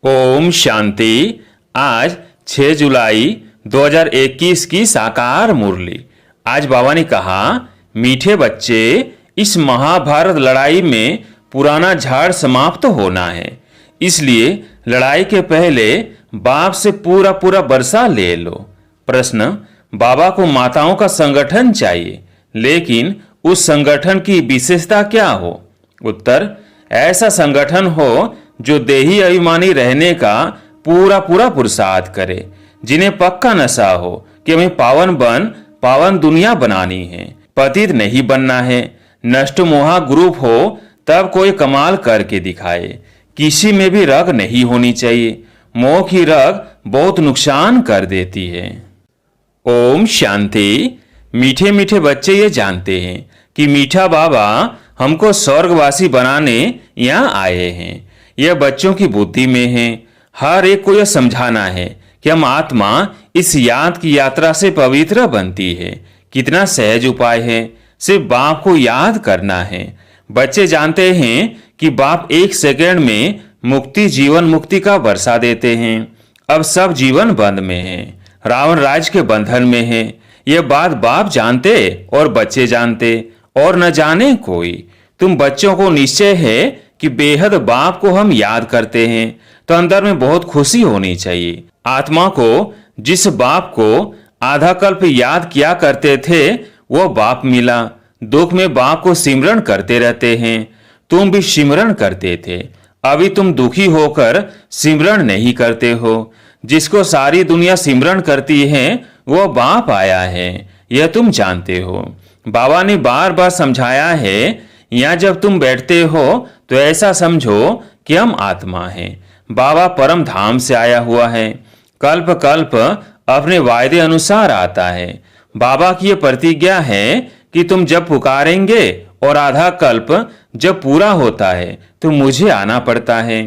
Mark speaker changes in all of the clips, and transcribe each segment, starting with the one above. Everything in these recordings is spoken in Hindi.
Speaker 1: ओम शांति। आज 6 जुलाई 2021 की साकार मुरली। आज बाबा ने कहा, मीठे बच्चे, इस महाभारत लड़ाई में पुराना झाड़ समाप्त होना है। इसलिए लड़ाई के पहले बाप से पूरा पूरा बरसा ले लो। प्रश्न: बाबा को माताओं का संगठन चाहिए, लेकिन उस संगठन की विशेषता क्या हो? उत्तर: ऐसा संगठन हो जो देही अभिमानी रहने का पूरा पूरा पुरुषार्थ करे, जिन्हें पक्का नशा हो कि हमें पावन दुनिया बनानी है, पतित नहीं बनना है। नष्ट मोहा ग्रुप हो तब कोई कमाल करके दिखाए। किसी में भी रग नहीं होनी चाहिए। मोह की रग बहुत नुकसान कर देती है। ओम शांति। मीठे मीठे बच्चे ये जानते हैं कि मीठा बाबा हमको स्वर्गवासी बनाने यहाँ आए हैं। यह बच्चों की बुद्धि में है। हर एक को यह समझाना है कि हम आत्मा इस याद की यात्रा से पवित्र बनती है। कितना सहज उपाय है, सिर्फ बाप को याद करना है। बच्चे जानते हैं कि बाप 1 सेकंड में मुक्ति, जीवन मुक्ति का वर्षा देते हैं। अब सब जीवन बंद में है, रावण राज के बंधन में है। यह बात बाप जानते और बच्चे जानते, और न जाने कोई। तुम बच्चों को निश्चय है कि बेहद बाप को हम याद करते हैं, तो अंदर में बहुत खुशी होनी चाहिए। आत्मा को जिस बाप को आधा कल्प याद किया करते थे, वो बाप मिला। दुख में बाप को सिमरण करते रहते हैं। तुम भी सिमरण करते थे, अभी तुम दुखी होकर सिमरण नहीं करते हो। जिसको सारी दुनिया सिमरण करती है, वो बाप आया है, यह तुम जानते हो। बाबा ने बार बार समझाया है, यहाँ जब तुम बैठते हो तो ऐसा समझो कि हम आत्मा हैं। बाबा परम धाम से आया हुआ है, कल्प कल्प अपने वायदे अनुसार आता है। बाबा की यह प्रतिज्ञा है कि तुम जब पुकारेंगे और आधा कल्प जब पूरा होता है तो मुझे आना पड़ता है।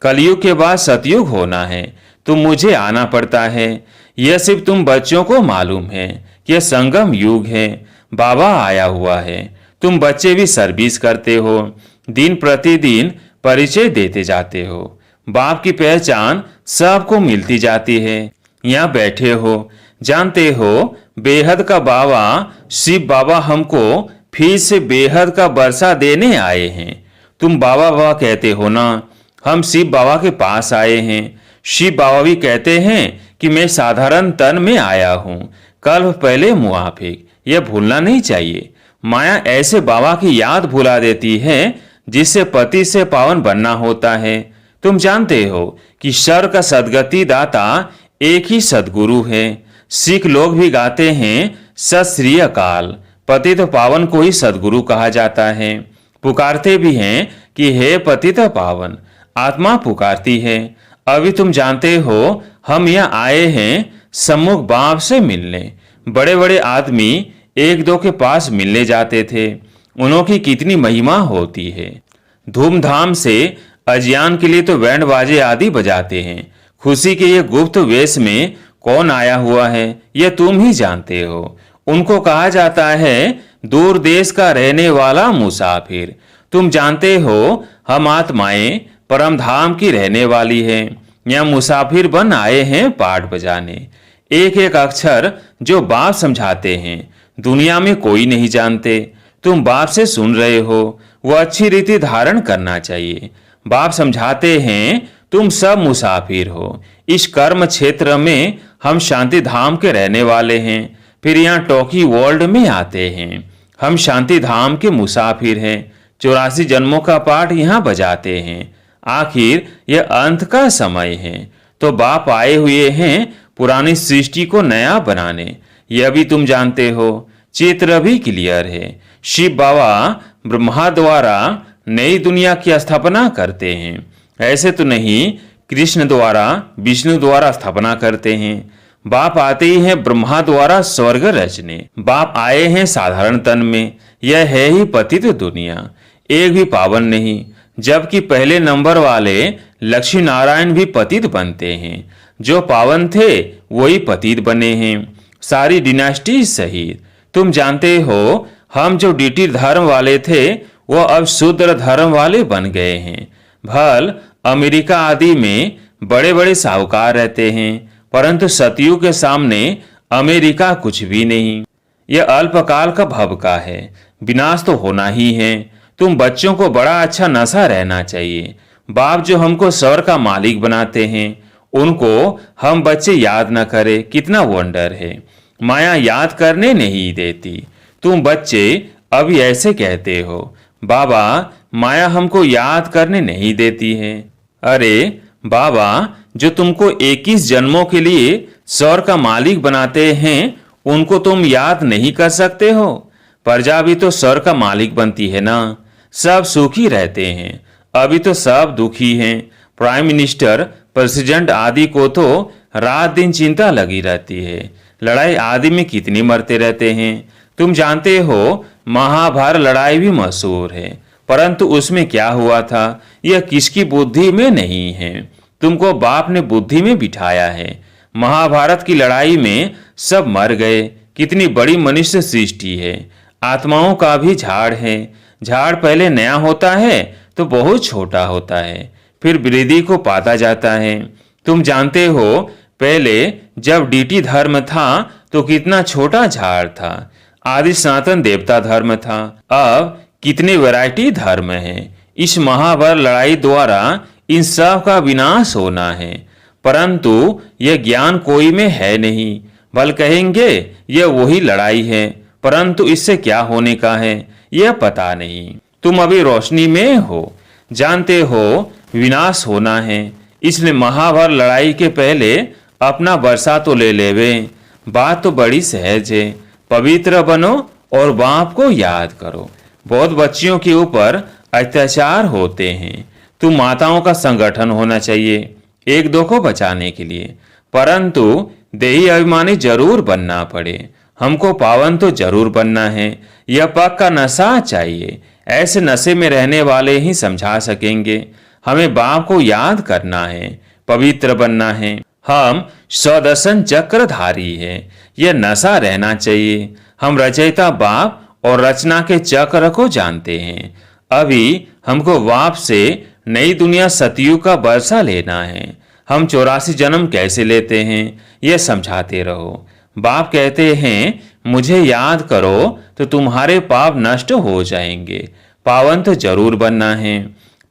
Speaker 1: कलयुग के बाद सतयुग होना है तो मुझे आना पड़ता है। यह सिर्फ तुम बच्चों को मालूम है कि यह संगम युग है, बाबा आया हुआ है। तुम बच्चे भी सर्विस करते हो, दिन प्रतिदिन परिचय देते जाते हो। बाप की पहचान सबको मिलती जाती है। यहाँ बैठे हो, जानते हो बेहद का बाबा शिव बाबा हमको फिर से बेहद का बरसा देने आए हैं। तुम बाबा बाबा कहते हो ना, हम शिव बाबा के पास आए हैं। शिव बाबा भी कहते हैं कि मैं साधारण तन में आया हूँ, कल्प पहले मुआफिक। यह भूलना नहीं चाहिए। माया ऐसे बाबा की याद भुला देती है जिससे पति से पावन बनना होता है। तुम जानते हो कि सर्व का सदगति दाता एक ही सदगुरु है। सिख लोग भी गाते हैं सत श्री अकाल। पतित पावन को ही सदगुरु कहा जाता है। पुकारते भी हैं कि हे पतित पावन। आत्मा पुकारती है। अभी तुम जानते हो हम यहाँ आए हैं सम्मुख बाप से मिलने। बड़े बड़े आदमी एक दो के पास मिलने जाते थे, उनकी कितनी महिमा होती है। धूमधाम से अज्ञान के लिए तो बैंड बाजे आदि बजाते हैं। खुशी के ये गुप्त वेश में कौन आया हुआ है, यह तुम ही जानते हो। उनको कहा जाता है दूर देश का रहने वाला मुसाफिर। तुम जानते हो हम आत्माएं परम धाम की रहने वाली है। यहाँ मुसाफिर बन आए हैं पाठ बजाने। एक एक अक्षर जो बाप समझाते हैं दुनिया में कोई नहीं जानते। तुम बाप से सुन रहे हो, वह अच्छी रीति धारण करना चाहिए। बाप समझाते हैं तुम सब मुसाफिर हो। इस कर्म क्षेत्र में हम शांति धाम के रहने वाले हैं, फिर यहाँ टॉकी वर्ल्ड में आते हैं। हम शांति धाम के मुसाफिर हैं। 84 जन्मों का पाठ यहाँ बजाते हैं। आखिर यह अंत का समय है, तो बाप आए हुए हैं पुरानी सृष्टि को नया बनाने। यह भी तुम जानते हो। चित्र भी क्लियर है। शिव बाबा ब्रह्मा द्वारा नई दुनिया की स्थापना करते हैं। ऐसे तो नहीं कृष्ण द्वारा, विष्णु द्वारा स्थापना करते हैं। बाप आते ही हैं ब्रह्मा द्वारा स्वर्ग रचने। बाप आए हैं साधारण तन में। यह है ही पतित दुनिया, एक भी पावन नहीं। जबकि पहले नंबर वाले लक्ष्मी नारायण भी पतित बनते हैं। जो पावन थे वही पतित बने हैं, सारी डिनास्टी सहित। तुम जानते हो हम जो डीटी धर्म वाले थे वो अब शूद्र धर्म वाले बन गए हैं। भल अमेरिका आदि में बड़े बड़े साहूकार रहते हैं, परंतु सतयुग के सामने अमेरिका कुछ भी नहीं। यह अल्पकाल का भव का है, विनाश तो होना ही है। तुम बच्चों को बड़ा अच्छा नशा रहना चाहिए। बाप जो हमको स्वर का मालिक बनाते हैं, उनको हम बच्चे याद न करें, कितना वंडर है। माया याद करने नहीं देती। तुम बच्चे अभी ऐसे कहते हो, बाबा माया हमको याद करने नहीं देती है। अरे बाबा, जो तुमको 21 जन्मों के लिए स्वर का मालिक बनाते हैं, उनको तुम याद नहीं कर सकते हो। प्रजा भी तो स्वर का मालिक बनती है ना। सब सुखी रहते हैं, अभी तो सब दुखी हैं। प्राइम मिनिस्टर, प्रेसिडेंट आदि को तो रात दिन चिंता लगी रहती है। लड़ाई आदि में कितनी मरते रहते हैं। तुम जानते हो महाभारत लड़ाई भी मशहूर है, परंतु उसमें क्या हुआ था यह किसकी बुद्धि में नहीं है। तुमको बाप ने बुद्धि में बिठाया है। महाभारत की लड़ाई में सब मर गए। कितनी बड़ी मनुष्य सृष्टि है। आत्माओं का भी झाड़ है। झाड़ पहले नया होता है तो बहुत छोटा होता है, फिर वृद्धि को पाता जाता है। तुम जानते हो पहले जब डीटी धर्म था तो कितना छोटा झाड़ था। आदि सनातन देवता धर्म था। अब कितनी वैरायटी धर्म है। इस महाभारत लड़ाई द्वारा इन सब का विनाश होना है, परंतु यह ज्ञान कोई में है नहीं। बल कहेंगे यह वही लड़ाई है, परंतु इससे क्या होने का है यह पता नहीं। तुम अभी रोशनी में हो, जानते हो विनाश होना है। इसलिए महाभारत लड़ाई के पहले अपना वर्षा तो ले लेवे। बात तो बड़ी सहज है। पवित्र बनो और बाप को याद करो। बहुत बच्चियों के ऊपर अत्याचार होते हैं। तुम माताओं का संगठन होना चाहिए एक दो को बचाने के लिए, परंतु देही अभिमानी जरूर बनना पड़े। हमको पावन तो जरूर बनना है। यह पक्का नशा चाहिए। ऐसे नशे में रहने वाले ही समझा सकेंगे। हमें बाप को याद करना है, पवित्र बनना है। हम स्वदर्शन चक्रधारी है। यह नशा रहना चाहिए। हम रचयिता बाप और रचना के चक्र को जानते हैं। अभी हमको बाप से नई दुनिया सतयुग का वर्षा लेना है। हम 84 जन्म कैसे लेते हैं यह समझाते रहो। बाप कहते हैं मुझे याद करो तो तुम्हारे पाप नष्ट हो जाएंगे। पावन तो जरूर बनना है।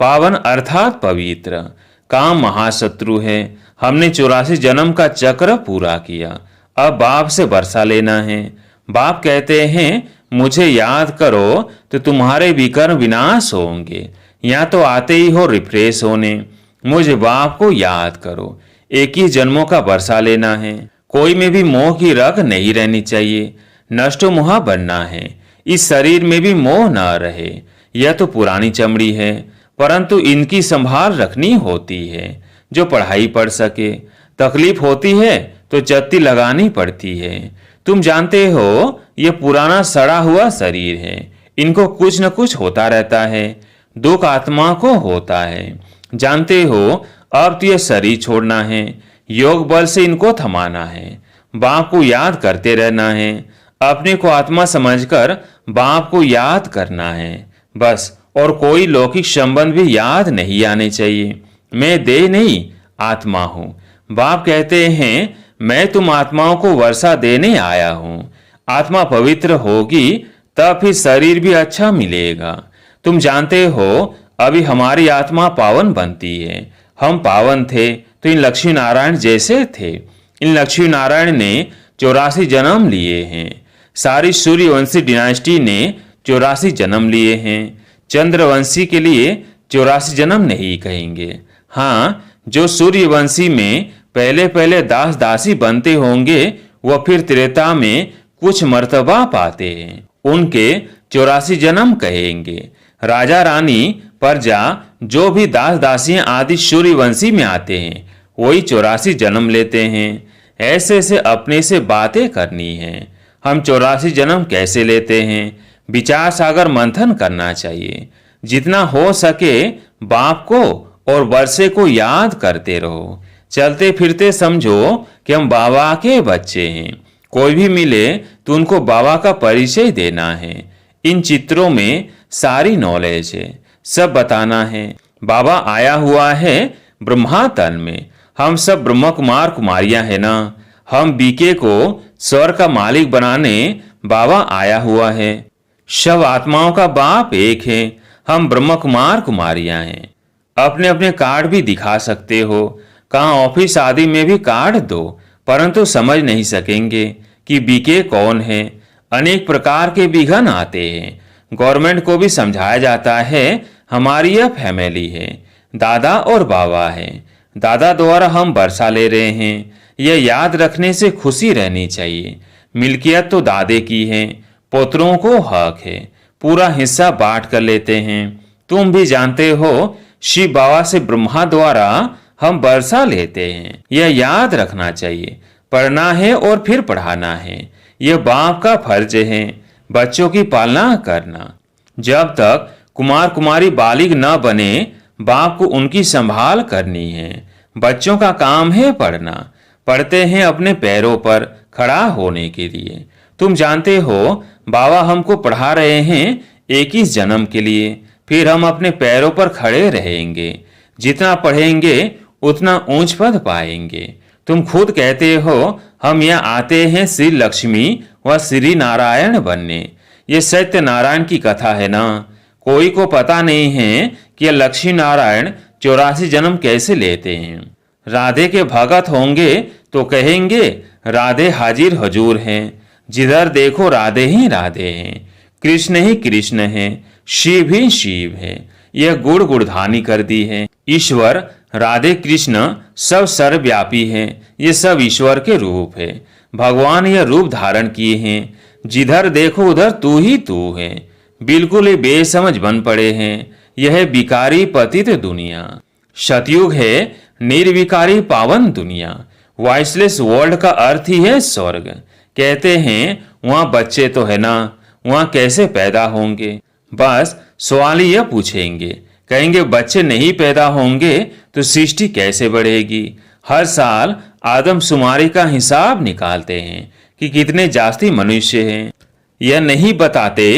Speaker 1: पावन अर्थात पवित्र। काम महाशत्रु है। हमने 84 जन्म का चक्र पूरा किया। अब बाप से वर्षा लेना है। बाप कहते हैं मुझे याद करो तो तुम्हारे विकर्म विनाश होंगे। या तो आते ही हो रिफ्रेश होने। मुझे बाप को याद करो। 21 जन्मों का वर्षा लेना है। कोई में भी मोह की रख नहीं रहनी चाहिए। नष्टो मोह बनना है। इस शरीर में भी मोह न रहे। यह तो पुरानी चमड़ी है, परंतु इनकी संभाल रखनी होती है। जो पढ़ाई पढ़ सके। तकलीफ होती है तो चत्ती लगानी पड़ती है। तुम जानते हो यह पुराना सड़ा हुआ शरीर है। इनको कुछ न कुछ होता रहता है। दुख आत्मा को होता है। जानते हो अब तो यह शरीर छोड़ना है। योग बल से इनको थमाना है। बाप को याद करते रहना है। अपने को आत्मा समझकर बाप को याद करना है बस। और कोई लौकिक संबंध भी याद नहीं आने चाहिए। मैं देह नहीं आत्मा हूँ। बाप कहते हैं मैं तुम आत्माओं को वर्षा देने आया हूँ। आत्मा पवित्र होगी तब फिर शरीर भी अच्छा मिलेगा। तुम जानते हो अभी हमारी आत्मा पावन बनती है। हम पावन थे तो इन लक्ष्मी नारायण जैसे थे। इन लक्ष्मी नारायण ने 84 जन्म लिए हैं। सारी सूर्यवंशी डिनास्टी ने 84 जन्म लिए हैं। चंद्रवंशी के लिए 84 जन्म नहीं कहेंगे। हाँ, जो सूर्यवंशी में पहले पहले दास दासी बनते होंगे वह फिर त्रेता में कुछ मर्तबा पाते हैं, उनके 84 जन्म कहेंगे। राजा रानी प्रजा जो भी दास दासियां आदि सूर्यवंशी में आते हैं वही 84 जन्म लेते हैं। ऐसे ऐसे अपने से बातें करनी है। हम 84 जन्म कैसे लेते हैं विचार सागर मंथन करना चाहिए। जितना हो सके बाप को और वर्षे को याद करते रहो। चलते फिरते समझो कि हम बाबा के बच्चे हैं। कोई भी मिले तो उनको बाबा का परिचय देना है। इन चित्रों में सारी नॉलेज है, सब बताना है। बाबा आया हुआ है ब्रह्मा तन में। हम सब ब्रह्म कुमार कुमारियां हैं ना। हम बीके को स्वर्ग का मालिक बनाने बाबा आया हुआ है। सब आत्माओं का बाप एक है। हम ब्रह्म कुमार कुमारियां हैं। अपने अपने कार्ड भी दिखा सकते हो। कहाँ ऑफिस आदि में भी कार्ड दो, परंतु समझ नहीं सकेंगे कि बीके कौन है। अनेक प्रकार के विघ्न आते हैं। गवर्नमेंट को भी समझाया जाता है हमारी यह फैमिली है, दादा और बाबा है। दादा द्वारा हम वर्षा ले रहे हैं, यह याद रखने से खुशी रहनी चाहिए। मिल्कियत तो दादे की है, पोतरों को हक है, पूरा हिस्सा बांट कर लेते हैं। तुम भी जानते हो शिव बाबा से ब्रह्मा द्वारा हम वर्षा लेते हैं। यह याद रखना चाहिए। पढ़ना है और फिर पढ़ाना है, यह बाप का फर्ज है। बच्चों की पालना करना। जब तक कुमार कुमारी बालिग न बने, बाप को उनकी संभाल करनी है। बच्चों का काम है पढ़ना। पढ़ते हैं अपने पैरों पर खड़ा होने के लिए। तुम जानते हो बाबा हमको पढ़ा रहे हैं 21 जन्म के लिए, फिर हम अपने पैरों पर खड़े रहेंगे। जितना पढ़ेंगे उतना ऊंच पद पाएंगे। तुम खुद कहते हो हम यहाँ आते हैं श्री लक्ष्मी व श्री नारायण बनने। ये सत्य नारायण की कथा है ना। कोई को पता नहीं है कि यह लक्ष्मी नारायण 84 जन्म कैसे लेते हैं। राधे के भगत होंगे तो कहेंगे राधे हाजिर हजूर हैं। जिधर देखो राधे ही राधे हैं, कृष्ण ही कृष्ण हैं, शिव ही शिव है। यह गुड़ गुड़धानी कर दी है। ईश्वर राधे कृष्ण सब सर्वव्यापी हैं। ये सब ईश्वर के रूप है। भगवान यह रूप धारण किए हैं। जिधर देखो उधर तू ही तू है। बिल्कुल ही बेसमझ बन पड़े हैं। यह विकारी पतित दुनिया। सतयुग है निर्विकारी पावन दुनिया। वॉइसलेस वर्ल्ड का अर्थ ही है स्वर्ग। कहते हैं वहां बच्चे तो है ना, वहां कैसे पैदा होंगे। बस सवाल यह पूछेंगे, कहेंगे बच्चे नहीं पैदा होंगे तो सृष्टि कैसे बढ़ेगी। हर साल आदमशुमारी का हिसाब निकालते हैं कि कितने जास्ती मनुष्य हैं। यह नहीं बताते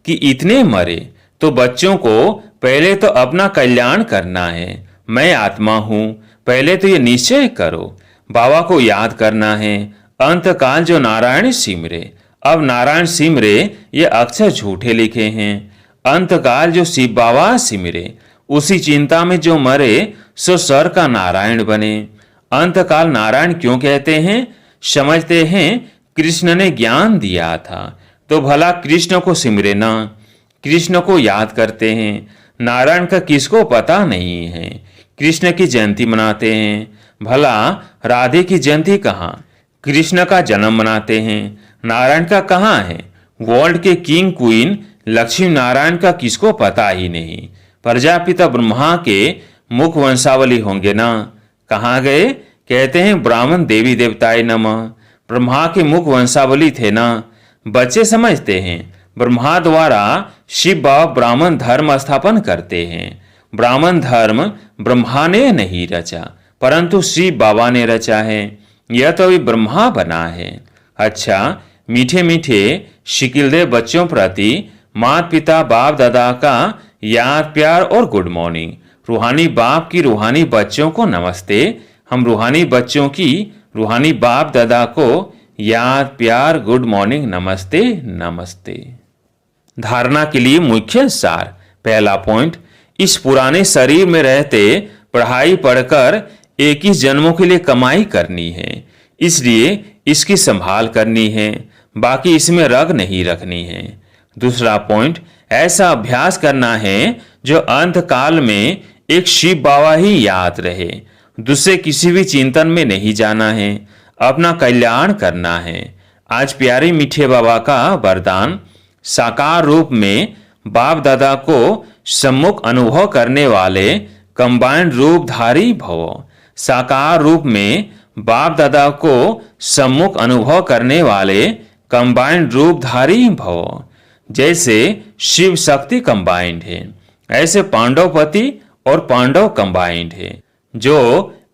Speaker 1: कि इतने मरे। तो बच्चों को पहले तो अपना कल्याण करना है। मैं आत्मा हूँ, पहले तो ये निश्चय करो। बाबा को याद करना है। अंतकाल जो नारायण सिमरे। अब नारायण सिमरे ये अक्षर झूठे लिखे हैं। अंतकाल जो शिव बाबा सिमरे, उसी चिंता में जो मरे सो सर का नारायण बने। अंतकाल नारायण क्यों कहते हैं? समझते हैं कृष्ण ने ज्ञान दिया था तो भला कृष्ण को सिमरे ना। कृष्ण को याद करते हैं। नारायण का किसको पता नहीं है। कृष्ण की जयंती मनाते हैं, भला राधे की जयंती कहाँ? कृष्ण का जन्म मनाते हैं, नारायण का कहाँ है? वर्ल्ड के किंग क्वीन लक्ष्मी नारायण का किसको पता ही नहीं। प्रजापिता ब्रह्मा के मुख वंशावली होंगे ना, कहाँ गए? कहते हैं ब्राह्मण देवी देवताए नमः। ब्रह्मा के मुख वंशावली थे ना। बच्चे समझते हैं ब्रह्मा द्वारा शिव बाबा ब्राह्मण धर्म स्थापन करते हैं। ब्राह्मण धर्म ब्रह्मा ने नहीं रचा, परंतु शिव बाबा ने रचा है। यह तो अभी ब्रह्मा बना है। अच्छा, मीठे मीठे शिकिलदे बच्चों प्रति माता पिता बाप दादा का याद प्यार और गुड मॉर्निंग। रूहानी बाप की रूहानी बच्चों को नमस्ते। हम रूहानी बच्चों की रूहानी बाप दादा को याद प्यार गुड मॉर्निंग नमस्ते नमस्ते। धारणा के लिए मुख्य सार। पहला पॉइंट, इस पुराने शरीर में रहते पढ़ाई पढ़कर 21 जन्मों के लिए कमाई करनी है, इसलिए इसकी संभाल करनी है, बाकी इसमें रग नहीं रखनी है। दूसरा पॉइंट, ऐसा अभ्यास करना है जो अंत काल में एक शिव बाबा ही याद रहे। दूसरे किसी भी चिंतन में नहीं जाना है, अपना कल्याण करना है। आज प्यारे मीठे बाबा का वरदान, साकार रूप में बाप दादा को सम्मुख अनुभव करने वाले कंबाइंड रूपधारी भव। साकार रूप में बाप दादा को सम्मुख अनुभव करने वाले कंबाइंड रूपधारी भव। जैसे शिव शक्ति कंबाइंड है, ऐसे पांडवपति और पांडव कंबाइंड है। जो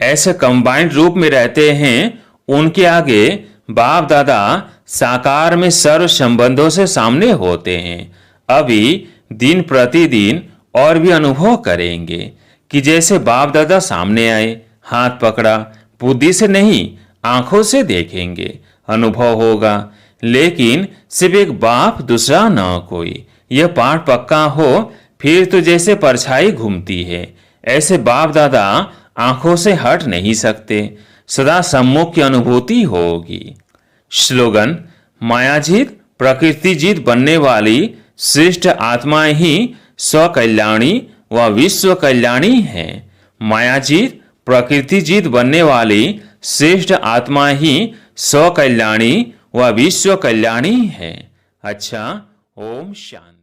Speaker 1: ऐसे कंबाइंड रूप में रहते हैं उनके आगे बाप दादा साकार में सर्व संबंधों से सामने होते हैं। अभी दिन प्रतिदिन और भी अनुभव करेंगे कि जैसे बाप दादा सामने आए, हाथ पकड़ा, बुद्धि से नहीं आंखों से देखेंगे, अनुभव होगा। लेकिन सिर्फ एक बाप दूसरा न कोई, यह पाठ पक्का हो फिर तो जैसे परछाई घूमती है, ऐसे बाप दादा आंखों से हट नहीं सकते, सदा सम्मुख की अनुभूति होगी। स्लोगन: मायाजीत प्रकृतिजीत बनने वाली श्रेष्ठ आत्माएं ही स्वकल्याणी व विश्व कल्याणी है। मायाजीत प्रकृतिजीत बनने वाली श्रेष्ठ आत्माएं ही स्वकल्याणी व विश्व कल्याणी है। अच्छा, ओम शांति।